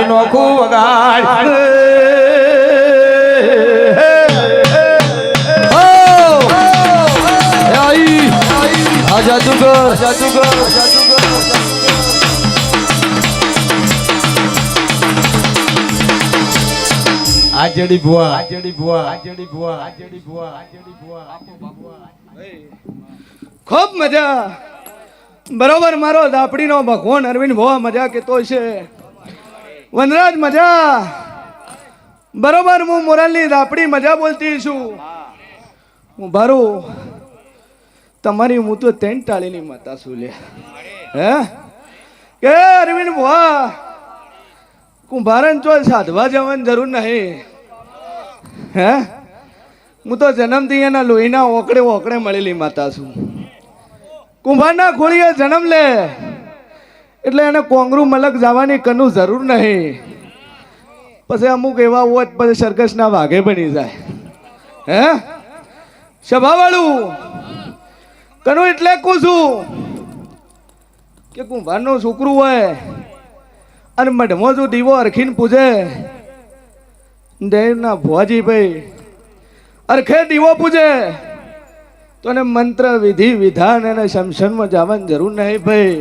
વાજી નોખું વગાડ જાદુગર આજડી ભુવા ખૂબ મજા બરોબર મારો દાપડીનો ભગવાન અરવિંદ ભુવા મજા કેતો છે વનરાજ મજા બરોબર હું મોરાલની દાપડી મજા બોલતી છું હું બારું તમારી હું તો તેન ટાળીની માતા છું લે હે કે અરવિંદ ભુવા કુંભારન ચો સાધવા જવાની જરૂર નહીં હે હું તો જન્મથી એના લોહીના ઓકડે ઓકડે મળેલી માતા છું કુંભારના ખોળીએ જન્મ લે એટલે એને કોંગરું મલક જવાની કનું જરૂર નહીં પછી અમુક એવા હોત પછી સર્કસના વાઘે બની જાય હે સભાવાળું કનું એટલે કહું છું કે કુંભારનું છોકરું હોય અને મઢમાં જો દીવો અરખીને પૂજે દેવના ભુવાજી ભાઈ અરખે દીવો પૂજે તો એને મંત્ર વિધિ વિધાન એને શમશાનમાં જવાની જરૂર નહીં ભાઈ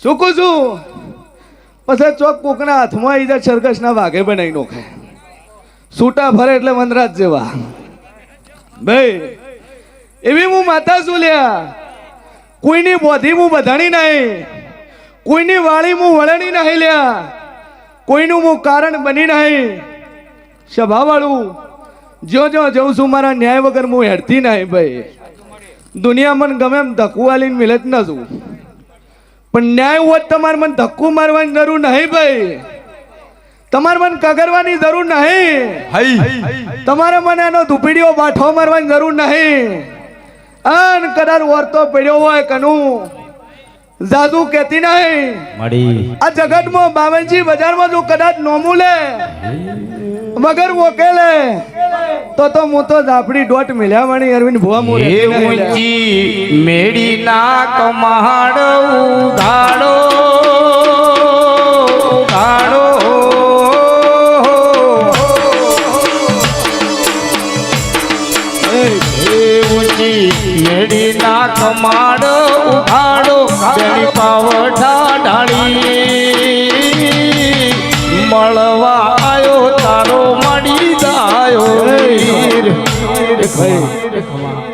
શું કહું છું પછી ચોક કોકના હાથમાં આવી જાય સરકસના વાઘે બનાવી નોખે છૂટા ફરે એટલે વનરાજ જેવા ભાઈ એવી હું માતા છું લ્યા કોઈની બોધી હું બધાણી નહીં કોઈની વાળી હું વળણી નહીં લ્યા કોઈનું હું કારણ બની નહીં સભાવાળું જો જઉં છું મારા ન્યાય વગર હું હેડતી નહીં ભાઈ દુનિયા મને ગમે એમ ધક્કું આલીને મિલત ન છું પણ ન્યાય હોત તમારે મને ધક્કું મારવાની જરૂર નહીં ભાઈ તમારે મને કગરવાની જરૂર નહીં તમારે મને એનો ધૂપીડીઓ બાઠો મારવાની જરૂર નહીં અન કદાચ ઓરતો પડ્યો હોય કનું જાદુ કેતી નહીં આ જગતમાં બાવનજી બજારમાં જો કદાચ નોમું લે મગર મોકેલે તો હું તો ઝાપડી ડોટ મિલ્યા વાળી અરવિંદ ભુવા મોરે ઊંચી મેડી ના કમાડ ઉઘાડો ઉઘાડો ઊંચી મેડી ના કમાડ ઉઘાડો બેની પાવઠા ઢાળી મળવા આયો તારો મળી જાયો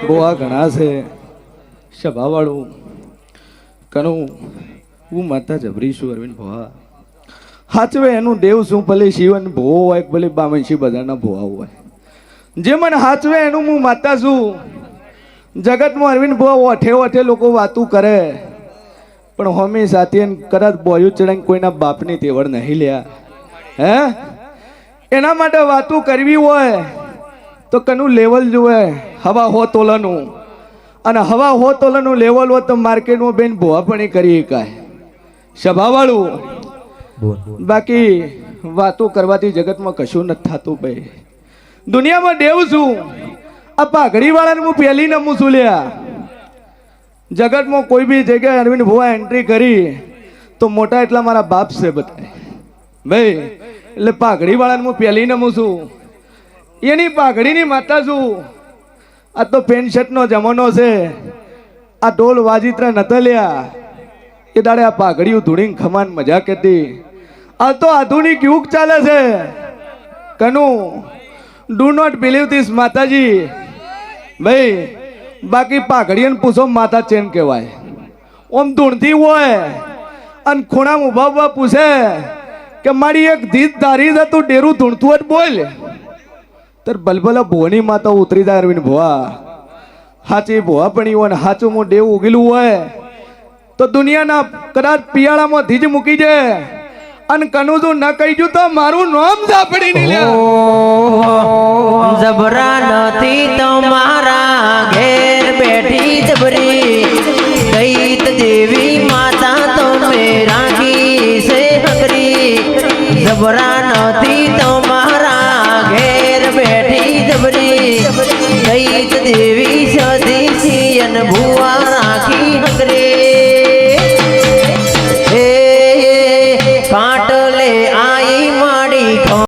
બોવા ઘણા છે સભાવાળું કનું હું માતા જબરી છું અરવિંદ ભુવા હાચવે એનું દેવ શું ભલે શિવન ભો હોય ભલે બામનશી બધાના ભોવા હોય જે મને હાચવે એનું હું માતા છું જગતમાં અરવિંદ ભુવા ઓઠે ઓઠે લોકો વાતું કરે પણ હોમી સાથે કદાચ બોયું ચડાઈને કોઈના બાપની તેવડ નહીં લ્યા હે એના માટે વાતું કરવી હોય તો કનું લેવલ જોવે હવા હો તોલાનું અને હવા હો તોલાનું લેવલ હોય તો માર્કેટમાં બેન ભુવાપણી કરી શકાય સભાવાળું બાકી વાતો કરવાથી જગતમાં કશું નથી થતું ભાઈ દુનિયામાં દેવ છું આ પાઘડી વાળાને હું પહેલી નમું છું લ્યા જગતમાં કોઈ બી જગ્યાએ અરવિંદ ભુવા એન્ટ્રી કરી તો મોટા એટલા મારા બાપ છે બધા ભાઈ એટલે પાઘડી વાળાને હું પહેલી નમું છું એની પાઘડીની માતા છું આ તો પેન્ટ શર્ટનો જમાનો છે આ ઢોલ વાજીત્રા નતા લ્યા એ દાડે આ પાઘડીઓ ધૂળીને ખમાન મજા કરતી આ તો આધુનિક યુગ ચાલે છે કનું ડુ નોટ બિલીવ ધીસ માતાજી ભાઈ બાકી પાઘડીને પૂછો માતા ચેન કહેવાય ઓમ ધૂણતી હોય અને ખૂણામાં ઉભા ઉભા પૂછે કે મારી એક ધીત ધારી છે તું ડેરું ધૂણતું હોય બોલ तर बलबला भुवनी माता उतरी જાય અરવિંદ ભુવા હાચી ભુવા પણ હોય હાચું હું દેવ ઉગેલું હોય તો દુનિયાના કદાચ પિયાળામાંથી જ મૂકી દે અને કનુજું ન કહીજું તો મારું નામ ઝાપડી નહીં લે જબરા નથી તમારા ઘેર બેઠી જબરી દૈત દેવી માતા તમે રાખી છે હકરી જબરા નથી તમારા ઘેર બેઠી જબરી દૈત દેવી સદી અનભૂ